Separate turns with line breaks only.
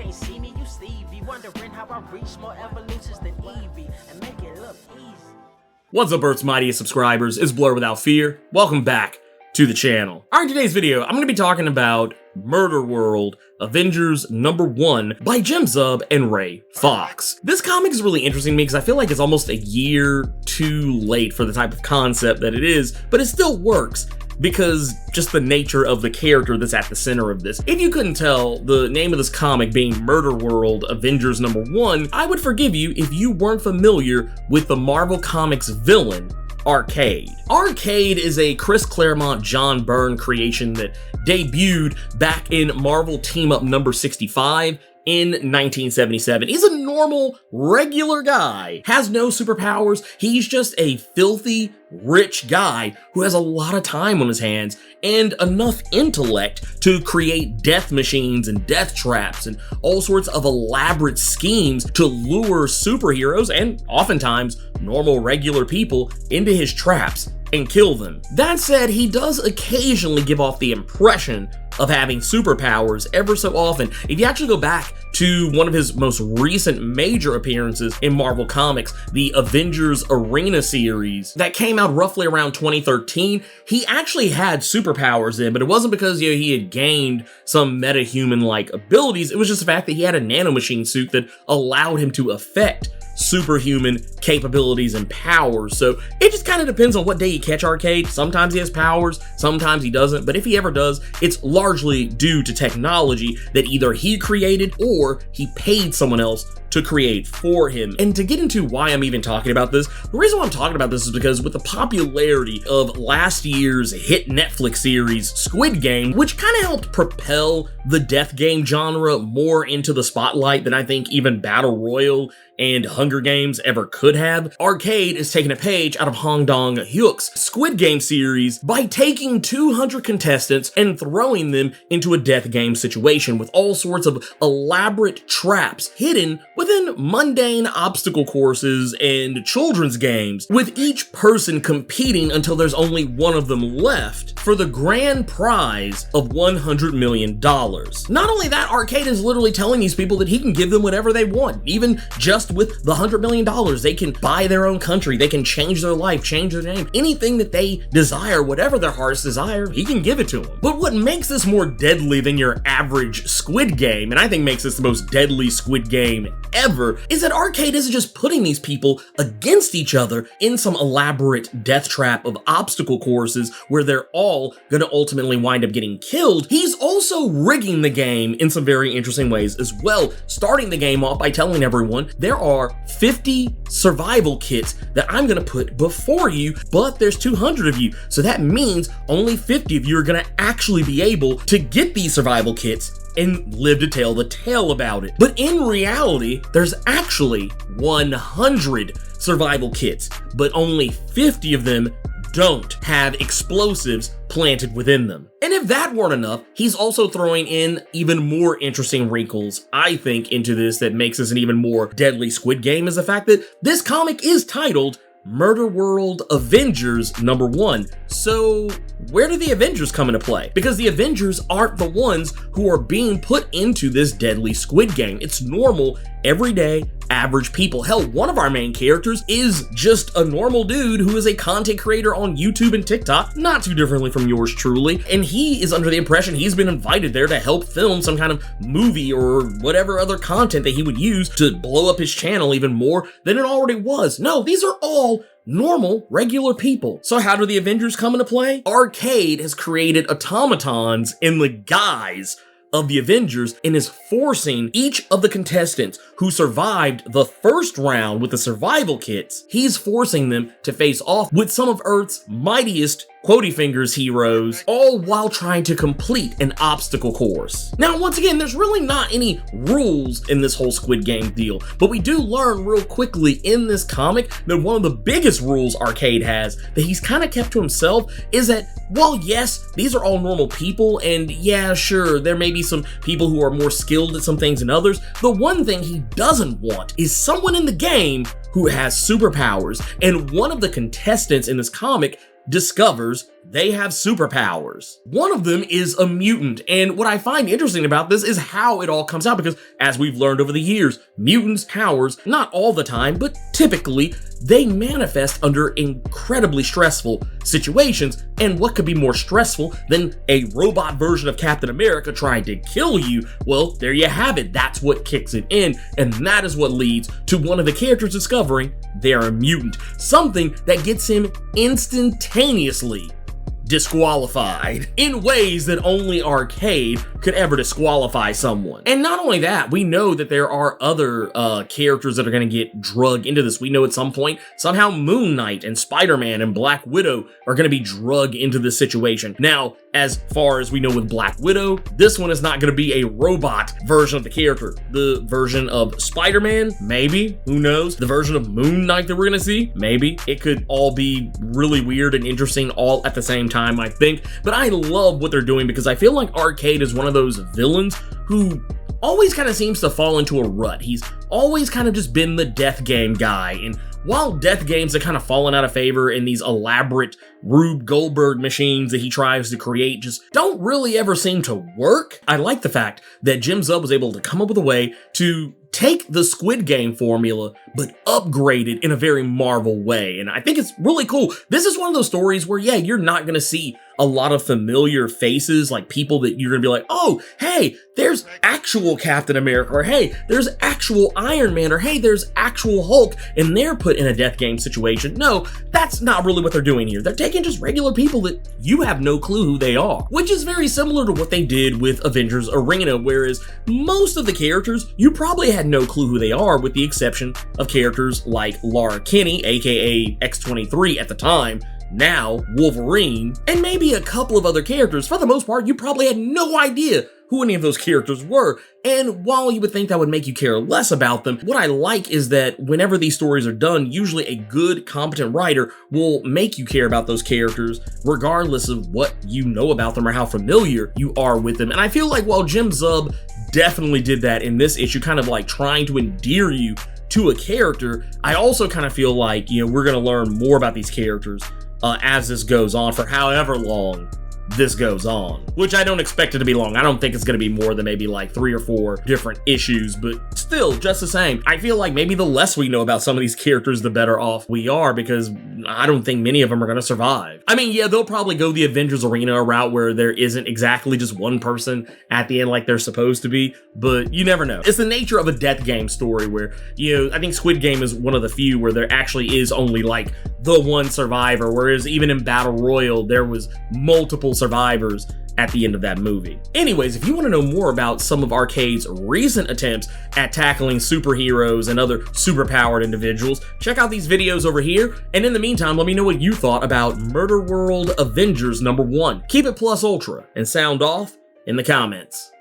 can't see me, you Stevie. Wondering how I reach more evolutions than Eevee and make it look easy.
What's up, Earth's mightiest subscribers? It's Blerd without fear. Welcome back to the channel. Alright, in today's video, I'm going to be talking about Murderworld, Avengers #1 by Jim Zub and Ray Fox. This comic is really interesting to me because I feel like it's almost a year too late for the type of concept that it is, but it still works because just the nature of the character that's at the center of this. If you couldn't tell, the name of this comic being Murderworld, Avengers #1, I would forgive you if you weren't familiar with the Marvel Comics villain, Arcade. Arcade is a Chris Claremont, John Byrne creation that debuted back in Marvel Team-Up number 65 in 1977. He's a normal, regular guy, has no superpowers. He's just a filthy, rich guy who has a lot of time on his hands and enough intellect to create death machines and death traps and all sorts of elaborate schemes to lure superheroes and oftentimes normal, regular people into his traps and kill them. That said, he does occasionally give off the impression of having superpowers ever so often. If you actually go back to one of his most recent major appearances in Marvel Comics, the Avengers Arena series that came out roughly around 2013, he actually had superpowers in, but it wasn't because he had gained some metahuman-like abilities. It was just the fact that he had a nanomachine suit that allowed him to affect superhuman capabilities and powers. So it just kind of depends on what day you catch Arcade. Sometimes he has powers, sometimes he doesn't, but if he ever does, it's largely due to technology that either he created or he paid someone else to create for him. And to get into why I'm even talking about this, the reason why I'm talking about this is because with the popularity of last year's hit Netflix series, Squid Game, which kind of helped propel the death game genre more into the spotlight than I think even Battle Royale and Hunger Games ever could have, Arcade is taking a page out of Hong Dong-hyuk's Squid Game series by taking 200 contestants and throwing them into a death game situation with all sorts of elaborate traps hidden within mundane obstacle courses and children's games, with each person competing until there's only one of them left for the grand prize of $100 million. Not only that, Arcade is literally telling these people that he can give them whatever they want, even just with the $100 million. They can buy their own country, they can change their life, change their name, anything that they desire, whatever their hearts desire, he can give it to them. But what makes this more deadly than your average Squid Game, and I think makes this the most deadly Squid Game ever, is that Arcade isn't just putting these people against each other in some elaborate death trap of obstacle courses where they're all gonna ultimately wind up getting killed. He's also rigging the game in some very interesting ways as well, starting the game off by telling everyone there are 50 survival kits that I'm gonna put before you, but there's 200 of you, so that means only 50 of you are gonna actually be able to get these survival kits and live to tell the tale about it. But in reality, there's actually 100 survival kits, but only 50 of them don't have explosives planted within them. And if that weren't enough, he's also throwing in even more interesting wrinkles, I think, into this that makes this an even more deadly Squid Game, is the fact that this comic is titled Murderworld Avengers #1. So where do the Avengers come into play? Because the Avengers aren't the ones who are being put into this deadly Squid Game. It's normal, everyday, average people. Hell, one of our main characters is just a normal dude who is a content creator on YouTube and TikTok, not too differently from yours truly, and he is under the impression he's been invited there to help film some kind of movie or whatever other content that he would use to blow up his channel even more than it already was. No, these are all normal, regular people. So how do the Avengers come into play? Arcade has created automatons in the guise of the Avengers and is forcing each of the contestants who survived the first round with the survival kits, he's forcing them to face off with some of Earth's mightiest Quotey Fingers heroes, all while trying to complete an obstacle course. Now, once again, there's really not any rules in this whole Squid Game deal, but we do learn real quickly in this comic that one of the biggest rules Arcade has that he's kind of kept to himself is that, while yes, these are all normal people, and yeah, sure, there may be some people who are more skilled at some things than others, the one thing he doesn't want is someone in the game who has superpowers, and one of the contestants in this comic discovers they have superpowers. One of them is a mutant, and what I find interesting about this is how it all comes out, because as we've learned over the years, mutants' powers, not all the time, but typically, they manifest under incredibly stressful situations, and what could be more stressful than a robot version of Captain America trying to kill you? Well, there you have it. That's what kicks it in, and that is what leads to one of the characters discovering they're a mutant, something that gets him instantaneously disqualified in ways that only Arcade could ever disqualify someone. And not only that, we know that there are other characters that are going to get drugged into this. We know at some point, somehow Moon Knight and Spider-Man and Black Widow are going to be drugged into this situation. Now, as far as we know with Black Widow, this one is not going to be a robot version of the character. The version of Spider-Man, maybe, who knows? The version of Moon Knight that we're going to see, maybe. It could all be really weird and interesting all at the same time, I think. But I love what they're doing because I feel like Arcade is one of those villains who always kind of seems to fall into a rut. He's always kind of just been the death game guy, and while death games have kind of fallen out of favor in these elaborate Rube Goldberg machines that he tries to create just don't really ever seem to work, I like the fact that Jim Zub was able to come up with a way to take the Squid Game formula, but upgrade it in a very Marvel way. And I think it's really cool. This is one of those stories where, yeah, you're not going to see a lot of familiar faces, like people that you're going to be like, oh, hey, there's actual Captain America, or hey, there's actual Iron Man, or hey, there's actual Hulk, and they're put in a death game situation. No, that's not really what they're doing here. They're taking just regular people that you have no clue who they are, which is very similar to what they did with Avengers Arena, whereas most of the characters, you probably had no clue who they are, with the exception of characters like Lara Kinney, aka X-23 at the time, now Wolverine, and maybe a couple of other characters. For the most part, you probably had no idea who any of those characters were. And while you would think that would make you care less about them, what I like is that whenever these stories are done, usually a good, competent writer will make you care about those characters, regardless of what you know about them or how familiar you are with them. And I feel like while Jim Zub definitely did that in this issue, kind of like trying to endear you to a character, I also kind of feel like, we're going to learn more about these characters as this goes on, for however long this goes on, which I don't expect it to be long. I don't think it's going to be more than maybe like 3 or 4 different issues, but still, just the same, I feel like maybe the less we know about some of these characters, the better off we are, because I don't think many of them are going to survive. I mean, yeah, they'll probably go the Avengers Arena route where there isn't exactly just one person at the end like they're supposed to be, but you never know. It's the nature of a death game story where, I think Squid Game is one of the few where there actually is only like the one survivor, whereas even in Battle Royale, there was multiple survivors at the end of that movie. Anyways, if you want to know more about some of Arcade's recent attempts at tackling superheroes and other superpowered individuals, check out these videos over here, and in the meantime, let me know what you thought about Murderworld Avengers #1. Keep it plus ultra, and sound off in the comments.